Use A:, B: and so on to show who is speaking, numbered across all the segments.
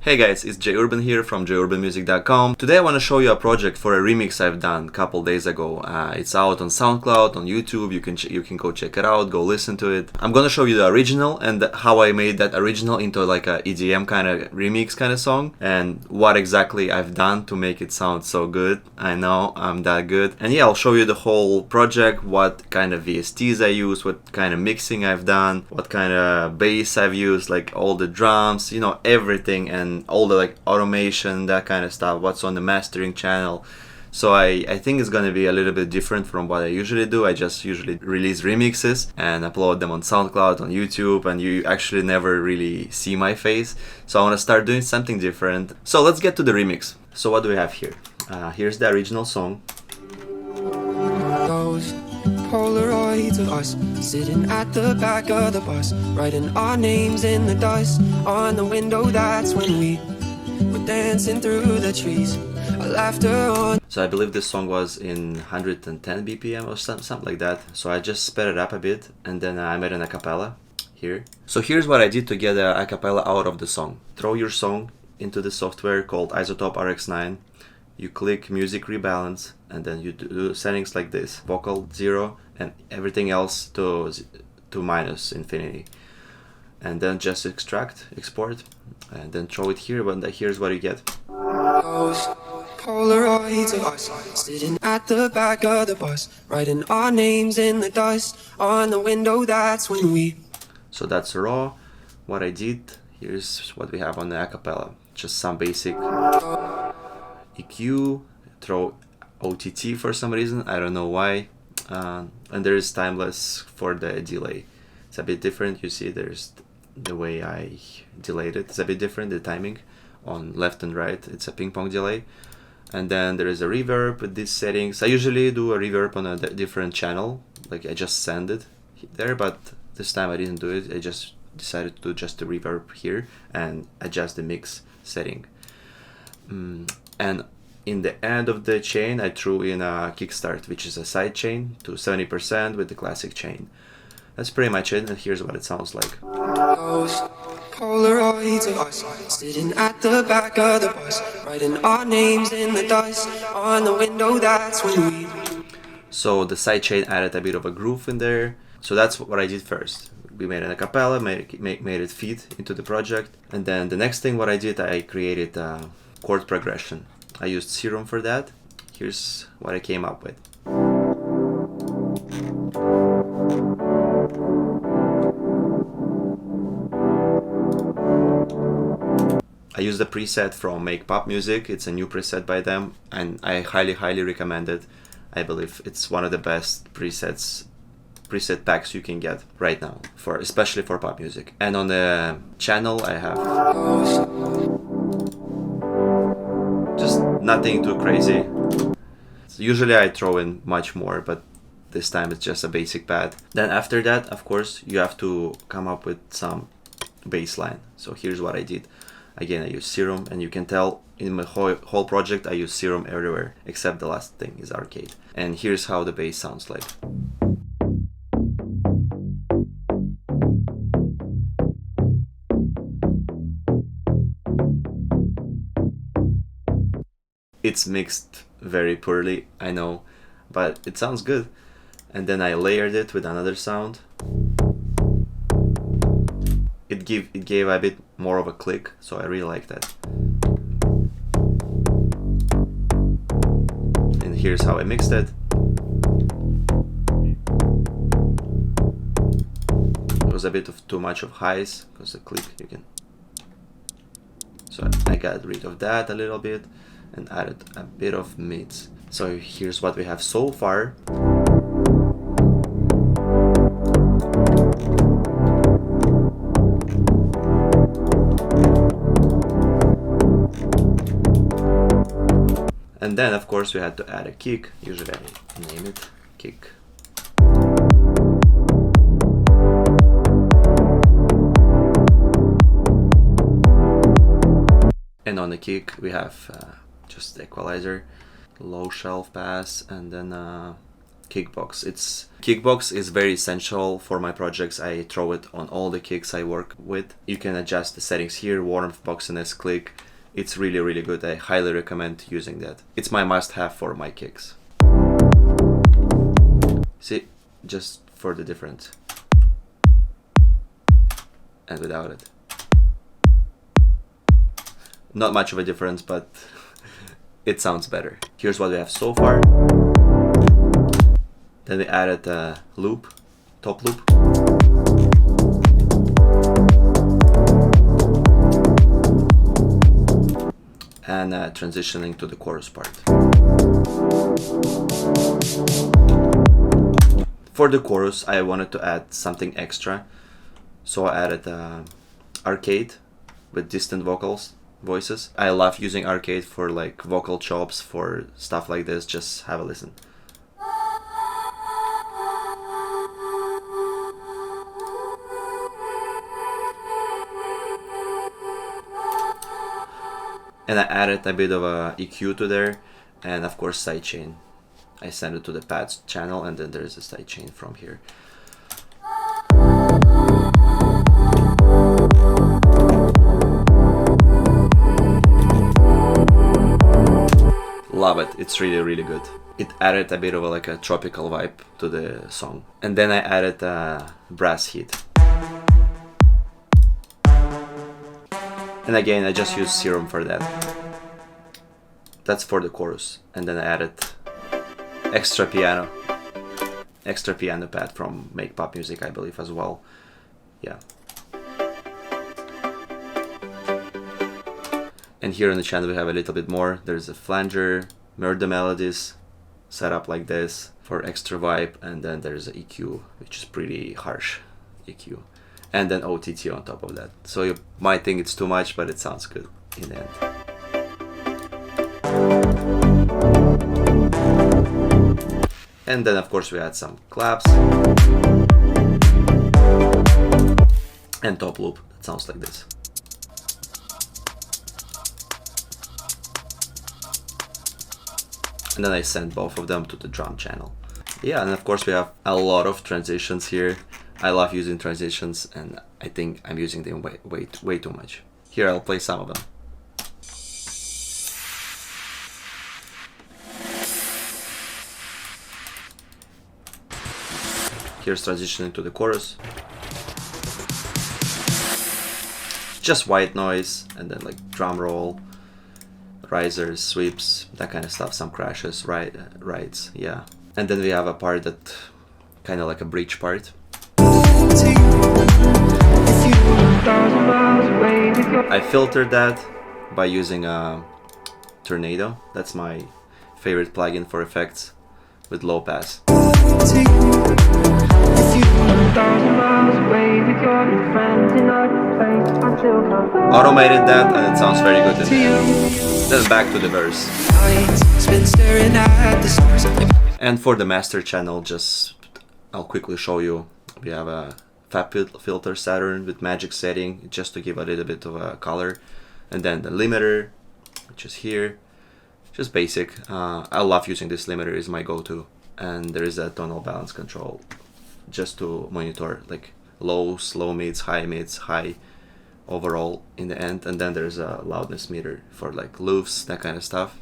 A: Hey guys, it's Jay Urban here from jurbanmusic.com. Today I want to show you a project for a remix I've done a couple days ago. It's out on SoundCloud, on YouTube. You can go check it out, go listen to it. I'm gonna show you the original and how I made that original into like a EDM kind of remix kind of song, and what exactly I've done to make it sound so good. I know I'm that good. And yeah, I'll show you the whole project, what kind of VSTs I use, what kind of mixing I've done, what kind of bass I've used, like all the drums, you know, everything, and all the like automation, that kind of stuff, what's on the mastering channel. So I think it's gonna be a little bit different from what I usually do. I just usually release remixes and upload them on SoundCloud, on YouTube, and you actually never really see my face. So I want to start doing something different. So let's get to the remix. So what do we have here? Here's the original song.
B: Those Polaroids of us sitting at the back of the bus, writing our names in the dust on the window. That's when we were dancing through the trees. Laughter on.
A: So I believe this song was in 110 BPM or something like that. So I just sped it up a bit, and then I made an acapella here. So here's what I did to get the acapella out of the song. Throw your song into the software called Isotope RX9. You click music rebalance, and then you do settings like this: vocal 0 and everything else to minus infinity, and then just export, and then throw it here. But here's what you get.
B: Those Polaroids of us sitting at the back of the bus, writing our names in the dust on the window. That's when we.
A: So that's raw. What I did, here's what we have on the acapella. Just some basic EQ, throw OTT for some reason, I don't know why, and there is timeless for the delay. It's a bit different. You see there's the way I delayed it, it's a bit different, the timing on left and right, it's a ping pong delay. And then there is a reverb with these settings. I usually do a reverb on a different channel, like I just send it there, but this time I didn't do it. I just decided to do just the reverb here and adjust the mix setting. And in the end of the chain, I threw in a kickstart, which is a side chain to 70% with the classic chain. That's pretty much it, and here's what it sounds like.
B: Those Polaroids of us sitting at the back of the bus, writing our names in the dust on the window. That's when we.
A: So the side chain added a bit of a groove in there. So that's what I did first. We made an acapella, made it fit into the project, and then the next thing what I did, I created a chord progression. I used Serum for that. Here's what I came up with. I used a preset from Make Pop Music. It's a new preset by them, and I highly recommend it. I believe it's one of the best preset packs you can get right now, especially for pop music. And on the channel I have just nothing too crazy. So usually I throw in much more, but this time it's just a basic pad. Then after that, of course, you have to come up with some bass line. So here's what I did. Again, I use Serum, and you can tell in my whole project I use Serum everywhere, except the last thing is Arcade. And here's how the bass sounds like. It's mixed very poorly, I know, but it sounds good. And then I layered it with another sound. It gave a bit more of a click, so I really like that. And here's how I mixed it. It was a bit of too much of highs, because the click you can. So I got rid of that a little bit and added a bit of mids. So here's what we have so far. And then of course we had to add a kick. Usually I name it kick. And on the kick we have just the equalizer, low shelf pass, and then kickbox. Kickbox is very essential for my projects. I throw it on all the kicks I work with. You can adjust the settings here, warmth, boxiness, click. It's really, really good. I highly recommend using that. It's my must-have for my kicks. See, just for the difference. And without it. Not much of a difference, but it sounds better. Here's what we have so far. Then we added a loop, top loop. And transitioning to the chorus part. For the chorus, I wanted to add something extra. So I added arcade with distant voices. I love using arcade for like vocal chops, for stuff like this. Just have a listen. And I added a bit of a EQ to there, and of course sidechain. I send it to the pads channel, and then there's a sidechain from here. Love it. It's really, really good. It added a bit of like a tropical vibe to the song. And then I added a brass hit. And again, I just used Serum for that. That's for the chorus. And then I added extra piano pad from Make Pop Music, I believe, as well. Yeah. And here on the channel we have a little bit more. There's a flanger, murder melodies set up like this for extra vibe, and then there's a EQ, which is pretty harsh EQ. And then OTT on top of that. So you might think it's too much, but it sounds good in the end. And then of course we add some claps. And top loop, that sounds like this. And then I send both of them to the drum channel. Yeah, and of course we have a lot of transitions here. I love using transitions, and I think I'm using them way too much. Here I'll play some of them. Here's transitioning to the chorus. Just white noise, and then like drum roll, risers, sweeps, that kind of stuff, some crashes, rides, yeah. And then we have a part that kind of like a bridge part. I filtered that by using a Tornado. That's my favorite plugin for effects with low pass. Automated that, and it sounds very good in the end. Then back to the verse. And for the master channel, I'll quickly show you. We have a Fab Filter Saturn with magic setting, just to give a little bit of a color. And then the limiter, which is here, just basic. I love using this limiter, is my go-to. And there is a tonal balance control, just to monitor like lows, low mids, high overall in the end. And then there's a loudness meter for like loops, that kind of stuff.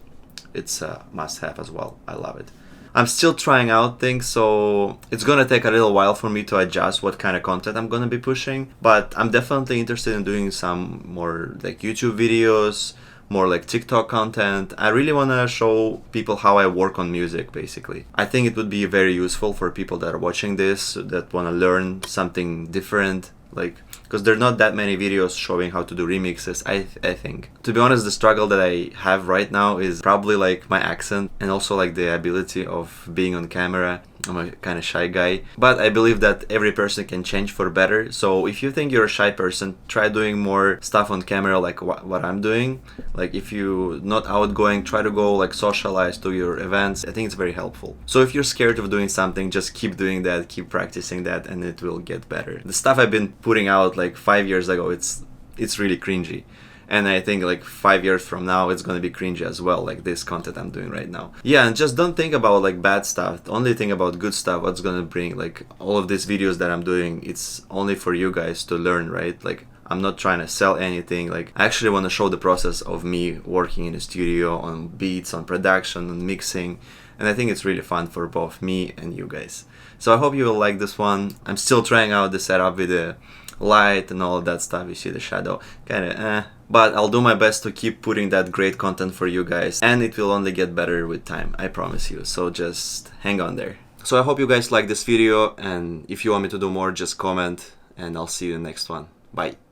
A: It's a must-have as well. I love it. I'm still trying out things, so it's gonna take a little while for me to adjust what kind of content I'm gonna be pushing, but I'm definitely interested in doing some more like YouTube videos, more like TikTok content. I really want to show people how I work on music, basically. I think it would be very useful for people that are watching this, that want to learn something different, like, because there are not that many videos showing how to do remixes, I think. To be honest, the struggle that I have right now is probably like my accent, and also like the ability of being on camera. I'm a kind of shy guy, but I believe that every person can change for better. So if you think you're a shy person, try doing more stuff on camera, like what I'm doing. Like if you're not outgoing, try to go like socialize to your events. I think it's very helpful. So if you're scared of doing something, just keep doing that, keep practicing that, and it will get better. The stuff I've been putting out like 5 years ago, it's it's really cringy. And I think like 5 years from now it's gonna be cringy as well, like this content I'm doing right now. Yeah, and just don't think about like bad stuff, only think about good stuff, what's gonna bring. Like all of these videos that I'm doing, it's only for you guys to learn, right? Like I'm not trying to sell anything. Like I actually want to show the process of me working in the studio on beats, on production, on mixing, and I think it's really fun for both me and you guys. So I hope you will like this one. I'm still trying out the setup with the light and all of that stuff. You see the shadow, kind of but I'll do my best to keep putting that great content for you guys, and it will only get better with time, I promise you. So just hang on there. So I hope you guys like this video, and if you want me to do more, just comment, and I'll see you in the next one. Bye.